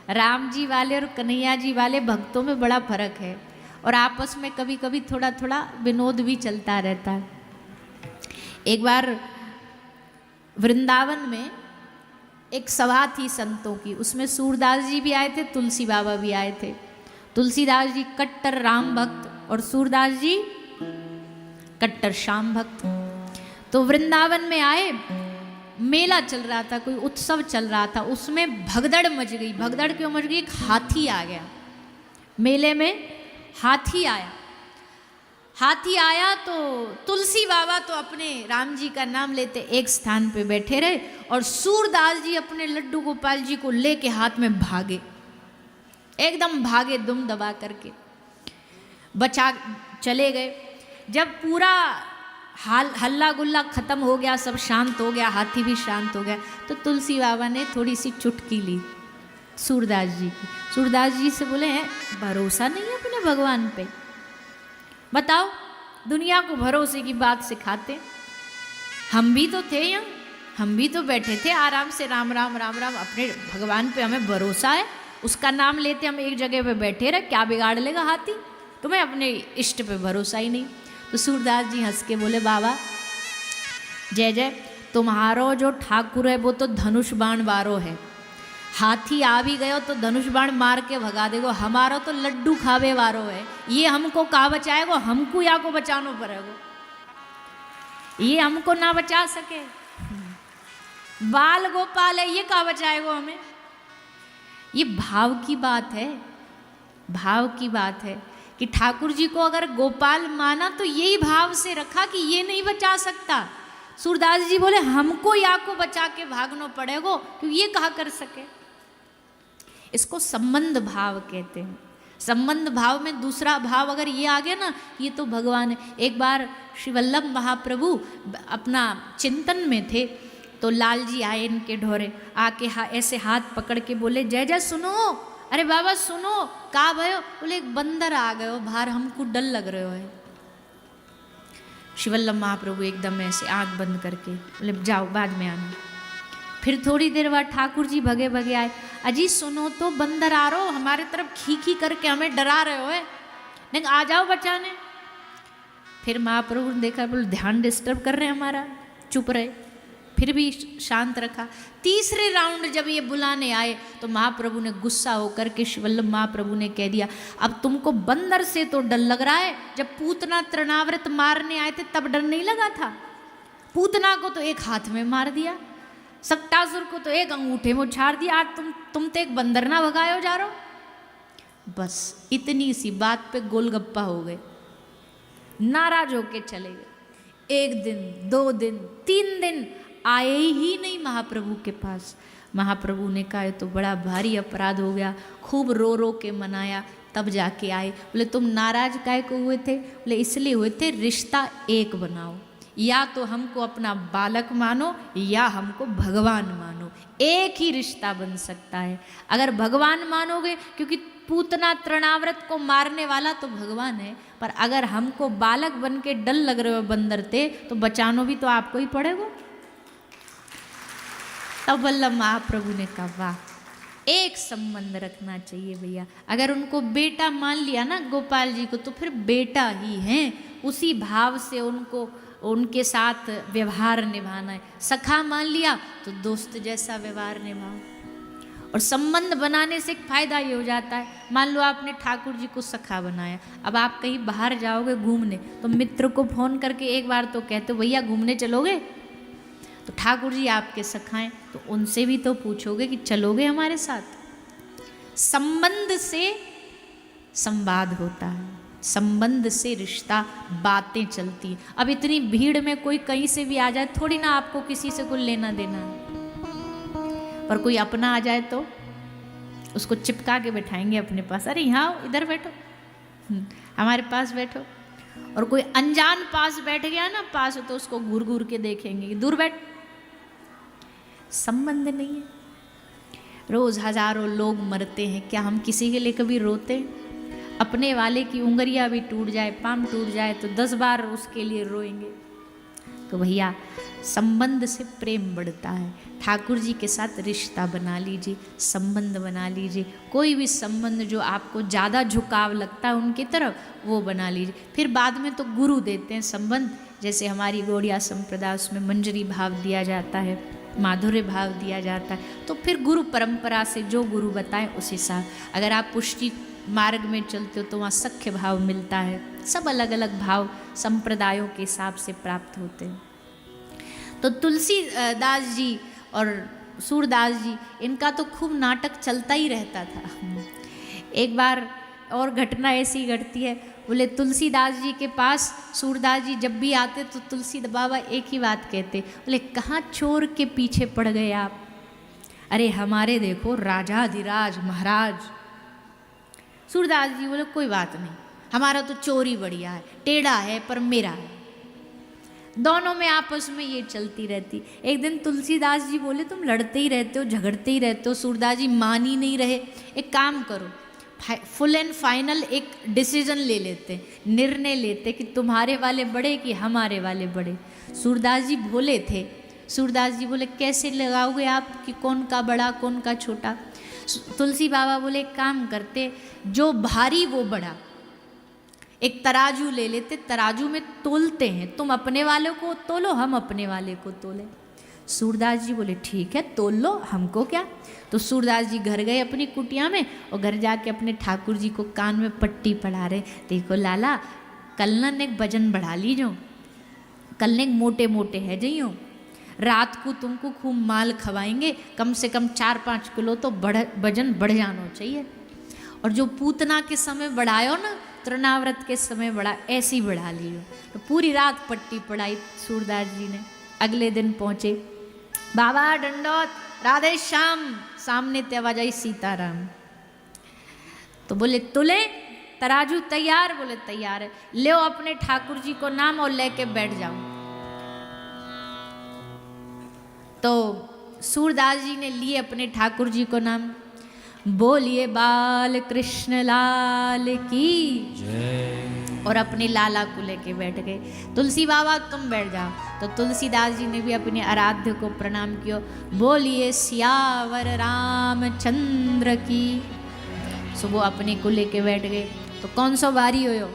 राम जी वाले और कन्हैया जी वाले भक्तों में बड़ा फर्क है, और आपस में कभी कभी थोड़ा थोड़ा विनोद भी चलता रहता है। एक बार वृंदावन में एक सभा थी संतों की, उसमें सूरदास जी भी आए थे, तुलसी बाबा भी आए थे। तुलसीदास जी कट्टर राम भक्त और सूरदास जी कट्टर श्याम भक्त। तो वृंदावन में आए, मेला चल रहा था, कोई उत्सव चल रहा था, उसमें भगदड़ मच गई। भगदड़ क्यों मच गई? एक हाथी आ गया मेले में। हाथी आया तो तुलसी बाबा तो अपने राम जी का नाम लेते एक स्थान पे बैठे रहे, और सूरदास जी अपने लड्डू गोपाल जी को लेके हाथ में भागे, एकदम भागे दुम दबा करके, बचा चले गए। जब पूरा हल्ला गुल्ला खत्म हो गया, सब शांत हो गया, हाथी भी शांत हो गया, तो तुलसी बाबा ने थोड़ी सी चुटकी ली सूरदास जी की। सूरदास जी से बोले, हैं भरोसा नहीं है अपने भगवान पे? बताओ, दुनिया को भरोसे की बात सिखाते। हम भी तो थे यहाँ, हम भी तो बैठे थे आराम से, राम राम राम राम, अपने भगवान पे हमें भरोसा है, उसका नाम लेते हम एक जगह पे बैठे रहे, क्या बिगाड़ लेगा हाथी? तुम्हें अपने इष्ट पे भरोसा ही नहीं। तो सूरदास जी हंस के बोले, बाबा जय जय, तुम्हारो जो ठाकुर है वो तो धनुष बाण वारो है, हाथी आ भी गयो तो धनुष बाण मार के भगा देगो, हमारा तो लड्डू खावे वारो है, ये हमको कहाँ बचाएगो? हमको या को बचानो पड़ेगो, ये हमको ना बचा सके। बाल गोपाल है, ये कहाँ बचाएगो हमें? ये भाव की बात है, भाव की बात है कि ठाकुर जी को अगर गोपाल माना तो यही भाव से रखा कि ये नहीं बचा सकता। सूरदास जी बोले, हमको या को बचा के भागनो पड़ेगो, क्योंकि ये कहा कर सके। इसको संबंध भाव कहते हैं। संबंध भाव में दूसरा भाव अगर ये आ गया ना, ये तो भगवान है। एक बार श्री वल्लभ महाप्रभु अपना चिंतन में थे, तो लाल जी आए इनके ढोरे, आके ऐसे हाथ पकड़ के बोले, जय जय सुनो, अरे बाबा सुनो, का भयो? बोले, एक बंदर आ गयो बाहर, हमको डर लग रहा है। श्री वल्लभ महाप्रभु एकदम ऐसे आंख बंद करके बोले, जाओ बाद में आना। फिर थोड़ी देर बाद ठाकुर जी भगे भगे आए, अजी सुनो तो, बंदर आ रहो हमारे तरफ, खी खी करके हमें डरा रहे हो, नहीं आ जाओ बचाने। फिर महाप्रभु ने देखा, बोले ध्यान डिस्टर्ब कर रहे हैं हमारा, चुप रहे, फिर भी शांत रखा। तीसरे राउंड जब ये बुलाने आए तो महाप्रभु ने गुस्सा होकर के श्री वल्लभ महाप्रभु ने कह दिया, अब तुमको बंदर से तो डर लग रहा है, जब पूतना तृणावृत मारने आए थे तब डर नहीं लगा था? पूतना को तो एक हाथ में मार दिया, सक्टासुर को तो एक अंगूठे में उछाड़ दिया, आज तुम तो एक बंदर ना भगायो जा रहो। बस इतनी सी बात पे गोलगप्पा हो गए, नाराज होके चले गए। 1 दिन 2 दिन 3 दिन आए ही नहीं महाप्रभु के पास। महाप्रभु ने कहा, तो बड़ा भारी अपराध हो गया, खूब रो रो के मनाया, तब जाके आए। बोले, तुम नाराज काहे को हुए थे? बोले, इसलिए हुए थे, रिश्ता एक बनाओ, या तो हमको अपना बालक मानो या हमको भगवान मानो, एक ही रिश्ता बन सकता है। अगर भगवान मानोगे, क्योंकि पूतना तृणाव्रत को मारने वाला तो भगवान है, पर अगर हमको बालक बन के डर लग रहे हो बंदर थे, तो बचानो भी तो आपको ही पड़ेगा। तब वल्लभ महाप्रभु ने कहा, वाह, एक संबंध रखना चाहिए भैया। अगर उनको बेटा मान लिया ना गोपाल जी को, तो फिर बेटा ही हैं, उसी भाव से उनको उनके साथ व्यवहार निभाना है। सखा मान लिया तो दोस्त जैसा व्यवहार निभाओ। और संबंध बनाने से एक फायदा ये हो जाता है, मान लो आपने ठाकुर जी को सखा बनाया, अब आप कहीं बाहर जाओगे घूमने, तो मित्र को फोन करके एक बार तो कहते हो, भैया घूमने चलोगे? तो ठाकुर जी आपके सखाएं, तो उनसे भी तो पूछोगे कि चलोगे हमारे साथ। संबंध से संवाद होता है, संबंध से रिश्ता, बातें चलती हैं। अब इतनी भीड़ में कोई कहीं से भी आ जाए, थोड़ी ना आपको किसी से कुछ लेना देना है, पर कोई अपना आ जाए तो उसको चिपका के बैठाएंगे अपने पास, अरे यहाँ इधर बैठो, हमारे पास बैठो। और कोई अनजान पास बैठ गया ना, पास तो उसको घूर घूर के देखेंगे कि दूर बैठ। संबंध नहीं है। रोज हजारों लोग मरते हैं, क्या हम किसी के लिए कभी रोते? अपने वाले की उंगलियां भी टूट जाए, पाम टूट जाए, तो 10 बार उसके लिए रोएंगे। तो भैया संबंध से प्रेम बढ़ता है। ठाकुर जी के साथ रिश्ता बना लीजिए, संबंध बना लीजिए। कोई भी संबंध जो आपको ज़्यादा झुकाव लगता है उनकी तरफ, वो बना लीजिए। फिर बाद में तो गुरु देते हैं संबंध, जैसे हमारी गौड़िया संप्रदाय, उसमें मंजरी भाव दिया जाता है, माधुर्य भाव दिया जाता है। तो फिर गुरु परंपरा से जो गुरु बताएं उस हिसाब, अगर आप पुष्टि मार्ग में चलते हो तो वहाँ सख्य भाव मिलता है। सब अलग अलग भाव संप्रदायों के हिसाब से प्राप्त होते हैं। तो तुलसीदास जी और सूरदास जी, इनका तो खूब नाटक चलता ही रहता था। एक बार और घटना ऐसी घटती है, बोले तुलसीदास जी के पास सूरदास जी जब भी आते तो तुलसी बाबा एक ही बात कहते, बोले कहाँ चोर के पीछे पड़ गए आप? अरे हमारे देखो राजाधिराज महाराज। सूरदास जी बोले कोई बात नहीं, हमारा तो चोरी बढ़िया है, टेढ़ा है पर मेरा है। दोनों में आपस में ये चलती रहती। एक दिन तुलसीदास जी बोले तुम लड़ते ही रहते हो, झगड़ते ही रहते हो। सूरदास जी मान ही नहीं रहे। एक काम करो, फुल एंड फाइनल एक डिसीजन ले लेते, निर्णय लेते कि तुम्हारे वाले बड़े कि हमारे वाले बड़े। सूरदास जी भोले थे। सूरदास जी बोले कैसे लगाओगे आप कि कौन का बड़ा कौन का छोटा? तुलसी बाबा बोले एक काम करते, जो भारी वो बड़ा। एक तराजू ले लेते, तराजू में तोलते हैं, तुम अपने वाले को तोलो, हम अपने वाले को तोले। सूरदास जी बोले ठीक है तोल लो, हमको क्या। तो सूरदास जी घर गए अपनी कुटिया में, और घर जाके अपने ठाकुर जी को कान में पट्टी पढ़ा रहे, देखो लाला कल न एक वजन बढ़ा लीजो, कल ने मोटे मोटे है जइयो, रात को तुमको खूब माल खवाएंगे, कम से कम 4-5 किलो तो वजन बढ़ जाना चाहिए। और जो पूतना के समय बढ़ायो ना, तृणाव्रत के समय बढ़ा, ऐसी बढ़ा लियो। तो पूरी रात पट्टी पढ़ाई सूरदास जी ने। अगले दिन पहुँचे, बाबा दंडोत, राधे श्याम। सामने ते आवाज आई सीताराम। तो बोले तुले तराजू तैयार? बोले तैयार है। ले अपने ठाकुर जी को नाम और लेके बैठ जाओ। तो सूरदास जी ने लिए अपने ठाकुर जी को नाम। बोलिए बाल कृष्ण लाल की जय। और अपने लाला को लेके बैठ गए। तुलसी बाबा तुम बैठ जाओ। तो तुलसीदास जी ने भी अपने आराध्य को प्रणाम किया। बोलिए सियावर रामचंद्र की। सो वो अपने को लेके बैठ गए। तो कौन सा बारी हो?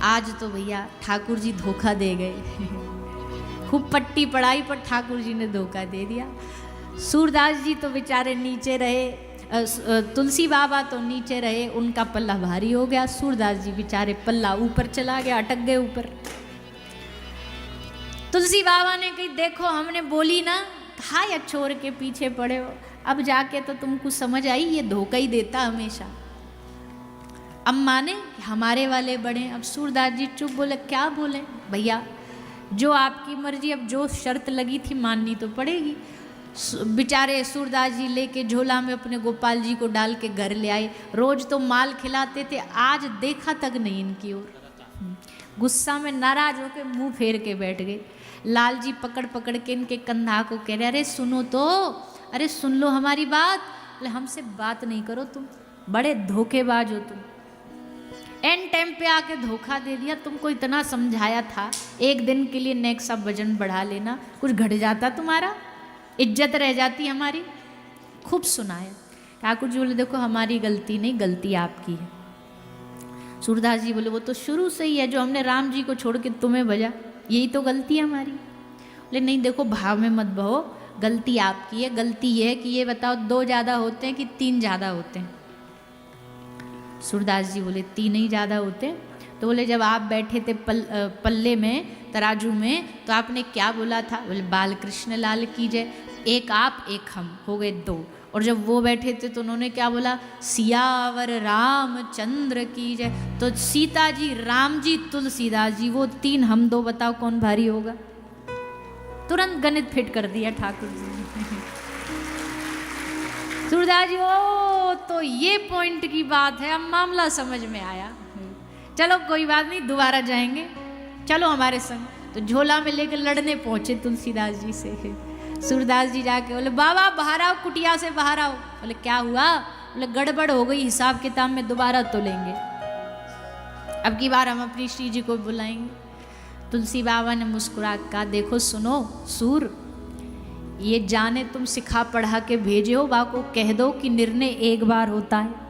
आज तो भैया ठाकुर जी धोखा दे गए। खूब पट्टी पढ़ाई पर ठाकुर जी ने धोखा दे दिया। सूरदास जी तो बेचारे नीचे रहे, तुलसी बाबा तो नीचे रहे, उनका पल्ला भारी हो गया। सूरदास जी बेचारे पल्ला ऊपर चला गया, अटक गए ऊपर। तुलसी बाबा ने कही देखो हमने बोली ना, कहा या चोर के पीछे पड़े हो, अब जाके तो तुमको समझ आई ये धोखा ही देता हमेशा। अब माने हमारे वाले बड़े। अब सूरदास जी चुप, बोले क्या बोले भैया, जो आपकी मर्जी, अब जो शर्त लगी थी माननी तो पड़ेगी। बेचारे सूरदास जी लेके झोला में अपने गोपाल जी को डाल के घर ले आए। रोज तो माल खिलाते थे, आज देखा तक नहीं इनकी ओर। गुस्सा में नाराज होकर मुंह फेर के बैठ गए। लाल जी पकड़ पकड़ के इनके कंधा को कह रहे अरे सुनो तो, अरे सुन लो हमारी बात। बोले हमसे बात नहीं करो, तुम बड़े धोखेबाज हो। तुम एन टाइम पे आके धोखा दे दिया। तुमको इतना समझाया था, एक दिन के लिए नेक्स्ट अब वजन बढ़ा लेना, कुछ घट जाता तुम्हारा, इज्जत रह जाती हमारी। खूब सुनाया। ठाकुर जी बोले देखो हमारी गलती नहीं, गलती आपकी है। सूरदास जी बोले वो तो शुरू से ही है, जो हमने राम जी को छोड़ के तुम्हें भजा, यही तो गलती है हमारी। बोले नहीं देखो भाव में मत बहो, गलती आपकी है। गलती ये है कि ये बताओ 2 ज़्यादा होते हैं कि 3 ज़्यादा होते हैं? सूरदास जी बोले 3 ही ज़्यादा होते। तो बोले जब आप बैठे थे पल्ले में, तराजू में, तो आपने क्या बोला था? बोले बाल कृष्ण लाल की जय। एक आप एक हम, हो गए 2। और जब वो बैठे थे तो उन्होंने क्या बोला? सियावर रामचंद्र की जय। तो सीता जी, राम जी, तुलसीदास जी, वो 3, हम 2, बताओ कौन भारी होगा? तुरंत गणित फिट कर दिया ठाकुर जी ने। सूरदास जी ओ तो ये पॉइंट की बात है, अब मामला समझ में आया। चलो कोई बात नहीं, दोबारा जाएंगे, चलो हमारे संग। तो झोला में लेकर लड़ने पहुंचे तुलसीदास जी से। सूरदास जी जाके बोले बाबा बाहर आओ, कुटिया से बाहर आओ। बोले क्या हुआ? बोले गड़बड़ हो गई, हिसाब किताब में दोबारा तो लेंगे, अब की बार हम अपनी श्री जी को बुलाएंगे। तुलसी बाबा ने मुस्कुरा के कहा, देखो सुनो सूर, ये जाने तुम सिखा पढ़ा के भेजे हो, बा को कह दो कि निर्णय एक बार होता है,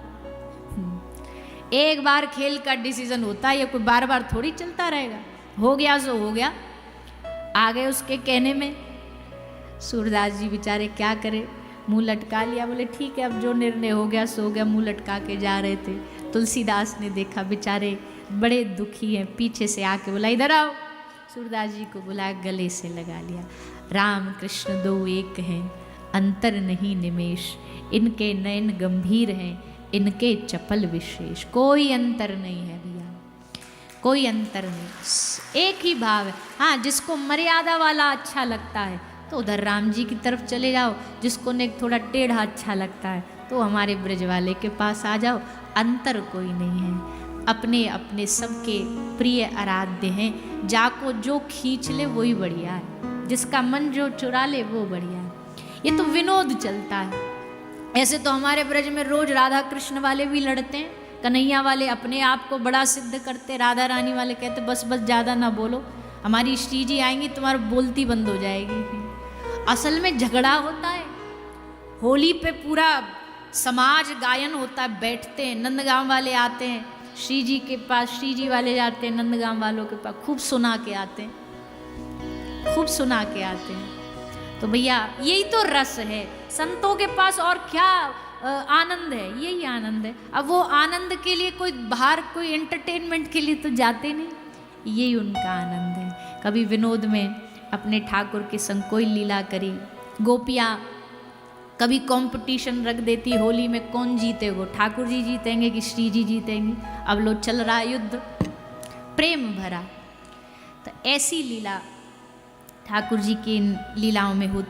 एक बार खेल का डिसीजन होता है, ये कोई बार बार थोड़ी चलता रहेगा, हो गया सो हो गया। आ गए उसके कहने में। सूरदास जी बेचारे क्या करे, मुंह लटका लिया, बोले ठीक है अब जो निर्णय हो गया सो हो गया, मुंह लटका के जा रहे थे। तुलसीदास ने देखा बेचारे बड़े दुखी हैं, पीछे से आके बोला इधर आओ। सूरदास जी को बुलाया, गले से लगा लिया। राम कृष्ण दो एक हैं, अंतर नहीं निमेष, इनके नयन गंभीर हैं, इनके चपल विशेष। कोई अंतर नहीं है भैया, कोई अंतर नहीं, एक ही भाव है। हाँ, जिसको मर्यादा वाला अच्छा लगता है तो उधर राम जी की तरफ चले जाओ, जिसको ने थोड़ा टेढ़ा अच्छा लगता है तो हमारे ब्रज वाले के पास आ जाओ। अंतर कोई नहीं है, अपने अपने सबके प्रिय आराध्य हैं। जाको जो खींच ले वही बढ़िया है, जिसका मन जो चुरा ले वो बढ़िया है। ये तो विनोद चलता है। ऐसे तो हमारे ब्रज में रोज राधा कृष्ण वाले भी लड़ते हैं, कन्हैया वाले अपने आप को बड़ा सिद्ध करते, राधा रानी वाले कहते बस बस ज़्यादा ना बोलो, हमारी श्री जी आएंगी तुम्हारी बोलती बंद हो जाएगी। असल में झगड़ा होता है। होली पे पूरा समाज गायन होता है, बैठते हैं, नंदगांव वाले आते हैं श्री जी के पास, श्री जी वाले जाते हैं नंदगांव वालों के पास, खूब सुना के आते हैं, खूब सुना के आते हैं। तो भैया यही तो रस है संतों के पास, और क्या आनंद है, यही आनंद है। अब वो आनंद के लिए कोई बाहर कोई एंटरटेनमेंट के लिए तो जाते नहीं, यही उनका आनंद है। कभी विनोद में अपने ठाकुर के संग कोई लीला करी, गोपियाँ कभी कंपटीशन रख देती होली में कौन जीतेगो, ठाकुर जी जीतेंगे कि श्री जी जीतेंगी। अब लो चल रहा युद्ध प्रेम भरा। तो ऐसी लीला ठाकुर जी की इन लीलाओं में होती।